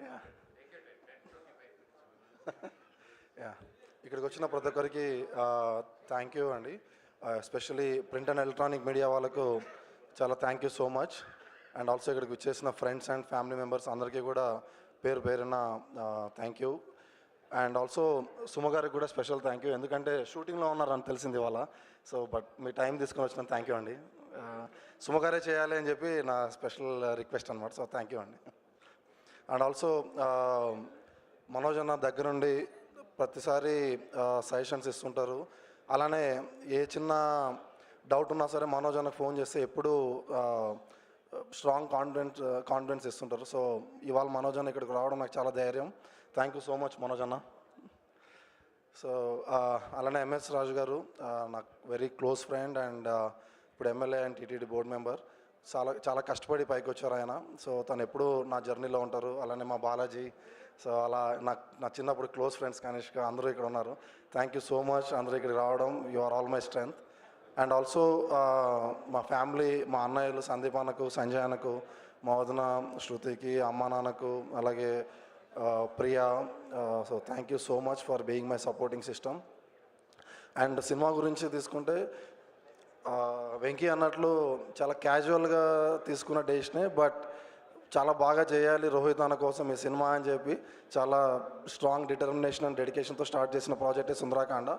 Yeah yeah ఇక్కడికి వచ్చిన ప్రతి ఒక్కరికి థ్యాంక్ యూ అండి. Especially print and electronic media వాళ్ళకు చాలా thank you so much. And also ఇక్కడికి వచ్చేసిన ఫ్రెండ్స్ అండ్ ఫ్యామిలీ మెంబర్స్ అందరికీ కూడా పేరు పేరున thank you. And also Suma గారికి కూడా స్పెషల్ థ్యాంక్ యూ, ఎందుకంటే షూటింగ్లో ఉన్నారని తెలిసింది ఇవాళ. సో బట్ మీ టైం తీసుకొని వచ్చిన థ్యాంక్ యూ అండి. సుమ గారే చేయాలి అని చెప్పి నా స్పెషల్ రిక్వెస్ట్ అనమాట. సో థ్యాంక్ యూ అండి. అండ్ ఆల్సో మనోజ్ అన్న దగ్గరుండి ప్రతిసారి సజెషన్స్ ఇస్తుంటారు. అలానే ఏ చిన్న డౌట్ ఉన్నా సరే మనోజ్ అన్నకు ఫోన్ చేస్తే ఎప్పుడూ స్ట్రాంగ్ కాన్ఫిడెన్స్ ఇస్తుంటారు. సో ఇవాళ మనోజ్ అన్న ఇక్కడికి రావడం నాకు చాలా ధైర్యం. Thank you so much Manoj అన్న. సో అలానే ఎంఎస్ రాజు గారు నాకు వెరీ క్లోజ్ ఫ్రెండ్ అండ్ ఇప్పుడు MLA and TTD board member. చాలా కష్టపడి పైకి వచ్చారు ఆయన. సో తను ఎప్పుడూ నా జర్నీలో ఉంటారు. అలానే మా బాలాజీ, సో అలా నా చిన్నప్పుడు క్లోజ్ ఫ్రెండ్స్ కనిష్క అందరూ ఇక్కడ ఉన్నారు. థ్యాంక్ యూ సో మచ్ అందరూ ఇక్కడికి రావడం. You are all my strength. And also మా ఫ్యామిలీ, మా అన్నయ్యలు సందీప్ అన్నకు, సంజయ్ అన్నకు, మా వదిన శృతికి, అమ్మ నాన్నకు, అలాగే Priya. So thank you so much for being my supporting system. And cinema గురించి తీసుకుంటే వెంకీ అన్నట్లు చాలా క్యాజువల్గా తీసుకున్న డెసిషనే, బట్ చాలా బాగా చేయాలి రోహిత్ అన్న కోసం ఈ సినిమా అని చెప్పి చాలా స్ట్రాంగ్ డిటర్మినేషన్ అండ్ డెడికేషన్తో స్టార్ట్ చేసిన ప్రాజెక్టే సుందరాకాండ.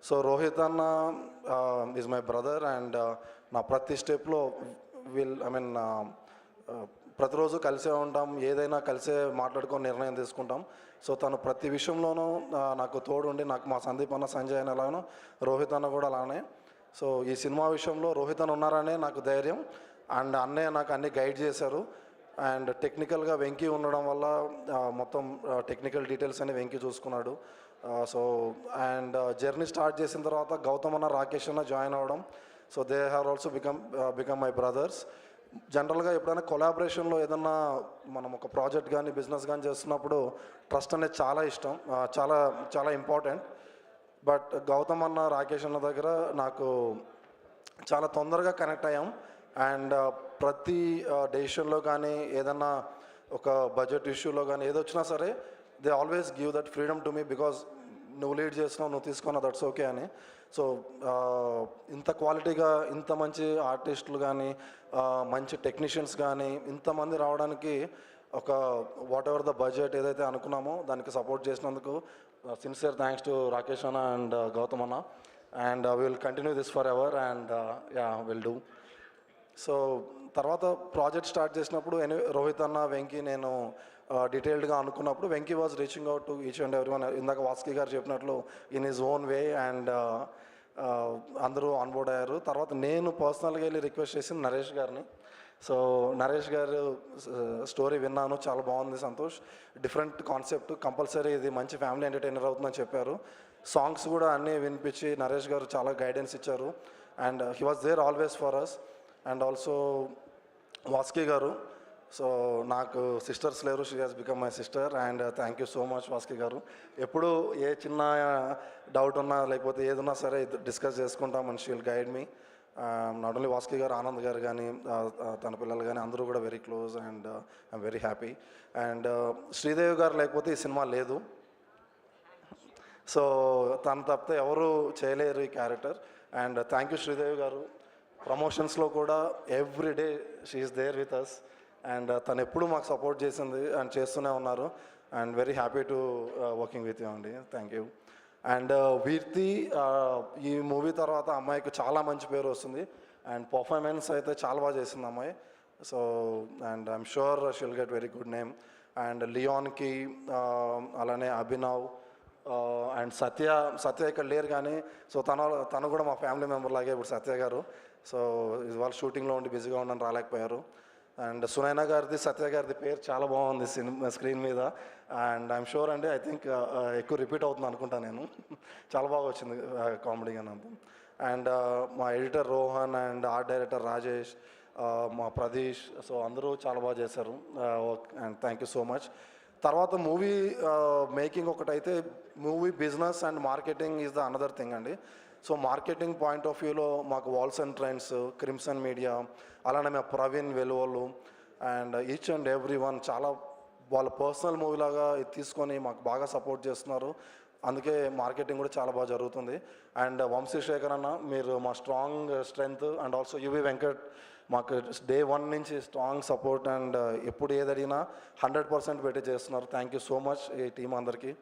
సో రోహిత్ అన్న ఈజ్ మై బ్రదర్ అండ్ నా ప్రతి స్టెప్లో ప్రతిరోజు కలిసే ఉంటాం, ఏదైనా కలిసే మాట్లాడుకొని నిర్ణయం తీసుకుంటాం. సో తను ప్రతి విషయంలోనూ నాకు తోడుండి, నాకు మా సందీప్ అన్న, సంజయ్ అన్న ఎలాగనో రోహిత్ అన్న కూడా అలానే. సో ఈ సినిమా విషయంలో రోహిత్ అన్న ఉన్నారనే నాకు ధైర్యం. అండ్ అన్నయ్య నాకు అన్నీ గైడ్ చేశారు. అండ్ టెక్నికల్గా వెంకీ ఉండడం వల్ల మొత్తం టెక్నికల్ డీటెయిల్స్ అన్ని వెంకీ చూసుకున్నాడు. సో అండ్ జర్నీ స్టార్ట్ చేసిన తర్వాత గౌతమ్ అన్న, రాకేష్ అన్న జాయిన్ అవ్వడం. So they have also become my brothers. జనరల్గా ఎప్పుడైనా కొలాబరేషన్లో ఏదన్నా మనం ఒక ప్రాజెక్ట్ కానీ బిజినెస్ కానీ చేస్తున్నప్పుడు ట్రస్ట్ అనేది చాలా ఇష్టం, చాలా చాలా ఇంపార్టెంట్. బట్ గౌతమ్ అన్న, రాకేష్ అన్న దగ్గర నాకు చాలా తొందరగా కనెక్ట్ అయ్యాం. అండ్ ప్రతి డెసిషన్లో కానీ ఏదన్నా ఒక బడ్జెట్ ఇష్యూలో కానీ ఏదొచ్చినా సరే they always give that freedom to me, because నువ్వు లీడ్ చేసినావు, నువ్వు తీసుకున్నావు, దట్స్ ఓకే అని. సో ఇంత క్వాలిటీగా ఇంత మంచి ఆర్టిస్టులు కానీ మంచి టెక్నీషియన్స్ కానీ ఇంతమంది రావడానికి ఒక వాట్ ఎవర్ ద బడ్జెట్ ఏదైతే అనుకున్నామో దానికి సపోర్ట్ చేసినందుకు సిన్సియర్ థ్యాంక్స్ టు రాకేష్ అన్న అండ్ గౌతమ్ అన్న. And will continue this for ever and will do. So తర్వాత ప్రాజెక్ట్ స్టార్ట్ చేసినప్పుడు రోహిత్ అన్న, వెంకీ, నేను డీటెయిల్డ్గా అనుకున్నప్పుడు Venky was reaching out to each and every one. ఇందాక వాస్కి గారు చెప్పినట్లు in his own way and అందరూ ఆన్బోర్డ్ అయ్యారు. తర్వాత నేను పర్సనల్గా వెళ్ళి రిక్వెస్ట్ చేసింది నరేష్ గారిని. సో నరేష్ గారు స్టోరీ విన్నాను, చాలా బాగుంది సంతోష్, డిఫరెంట్ కాన్సెప్ట్, కంపల్సరీ ఇది మంచి ఫ్యామిలీ ఎంటర్టైనర్ అవుతుందని చెప్పారు. సాంగ్స్ కూడా అన్నీ వినిపించి నరేష్ గారు చాలా గైడెన్స్ ఇచ్చారు. And he was there always for us. And also Vaski గారు, సో నాకు సిస్టర్స్ లేరు, she has become my sister. And thank you so much Vaski గారు. ఎప్పుడు ఏ చిన్న డౌట్ ఉన్నా లేకపోతే ఏదున్నా సరే డిస్కస్ చేసుకుంటాం and she will guide me. Not only Vaski గారు, ఆనంద్ గారు కానీ తన పిల్లలు కానీ అందరూ కూడా very close and I'm very happy. And Sridevi గారు లేకపోతే ఈ సినిమా లేదు. సో తను తప్పితే ఎవరు చేయలేరు ఈ character. And thank you Sridevi గారు. ప్రమోషన్స్లో కూడా everyday she is there with us. And తను ఎప్పుడు మాకు సపోర్ట్ చేసింది అండ్ చేస్తూనే ఉన్నారు. And very happy to working with you అండి. Thank you. అండ్ వీర్తి ఈ మూవీ తర్వాత అమ్మాయికి చాలా మంచి పేరు వస్తుంది అండ్ పర్ఫార్మెన్స్ అయితే చాలా బాగా చేసింది అమ్మాయి. So and I'm sure she will get very good name. And లియాన్కి, అలానే అభినవ్ అండ్ సత్య ఇక్కడ లేరు కానీ సో తను కూడా మా ఫ్యామిలీ మెంబర్ లాగే ఇప్పుడు సత్య గారు. సో ఇవాళ షూటింగ్లో ఉండి బిజీగా ఉండని రాలేకపోయారు. అండ్ సునైనా గారిది, సత్య గారిది పేరు చాలా బాగుంది సినిమా స్క్రీన్ మీద. అండ్ ఐఎమ్ షూర్ అండి, ఐ థింక్ ఎక్కువ రిపీట్ అవుతుంది అనుకుంటా నేను. చాలా బాగా వచ్చింది కామెడీ అని అంతా. అండ్ మా editor Rohan and art director Rajesh, మా ప్రదీష్, సో అందరూ చాలా బాగా చేశారు. And thank you so much. తర్వాత మూవీ మేకింగ్ ఒకటైతే movie business and marketing is the another thing అండి. సో మార్కెటింగ్ పాయింట్ ఆఫ్ వ్యూలో మాకు walls and trends, crimson media, అలానే మా ప్రవీణ్ వెలువలు and each and every one చాలా వాళ్ళ పర్సనల్ మూవీ లాగా ఇది తీసుకొని మాకు బాగా సపోర్ట్ చేస్తున్నారు. అందుకే మార్కెటింగ్ కూడా చాలా బాగా జరుగుతుంది. అండ్ వంశీశేఖర్ అన్న, మీరు మా strong strength, and also UV Venkat మాకు డే 1 నుంచి స్ట్రాంగ్ సపోర్ట్, అండ్ ఎప్పుడు ఏది అడిగినా 100% పెట్టి చేస్తున్నారు. థ్యాంక్ యూ సో మచ్ ఈ టీం అందరికీ.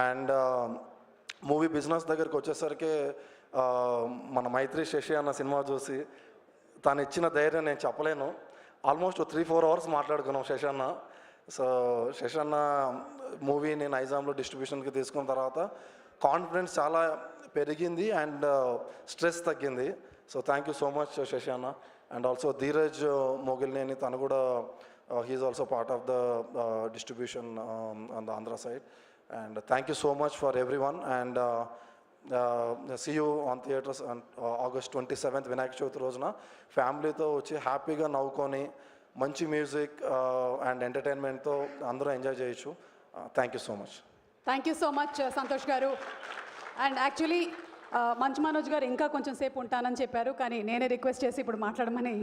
అండ్ మూవీ బిజినెస్ దగ్గరికి వచ్చేసరికి మన మైత్రి శశి అన్న సినిమా చూసి తను ఇచ్చిన ధైర్యం నేను చెప్పలేను. ఆల్మోస్ట్ 3-4 అవర్స్ మాట్లాడుకున్నాం శశి అన్న. సో శశి అన్న మూవీని నైజాంలో డిస్ట్రిబ్యూషన్కి తీసుకున్న తర్వాత కాన్ఫిడెన్స్ చాలా పెరిగింది అండ్ స్ట్రెస్ తగ్గింది. So thank you so much Shashi అన్న. అండ్ ఆల్సో ధీరజ్ మొగిలినేని, తను కూడా he is also part of the distribution on the Andhra side. And thank you so much for everyone. And see you on theatres August 27th Vinayaka Chavithi రోజున ఫ్యామిలీతో వచ్చి హ్యాపీగా నవ్వుకొని మంచి music and ఎంటర్టైన్మెంట్తో అందరూ ఎంజాయ్ చేయొచ్చు. Thank you so much. Thank you so much Santosh గారు. And actually Manchu Manoj గారు ఇంకా కొంచెం సేపు ఉంటానని చెప్పారు, కానీ నేనే రిక్వెస్ట్ చేసి ఇప్పుడు మాట్లాడమని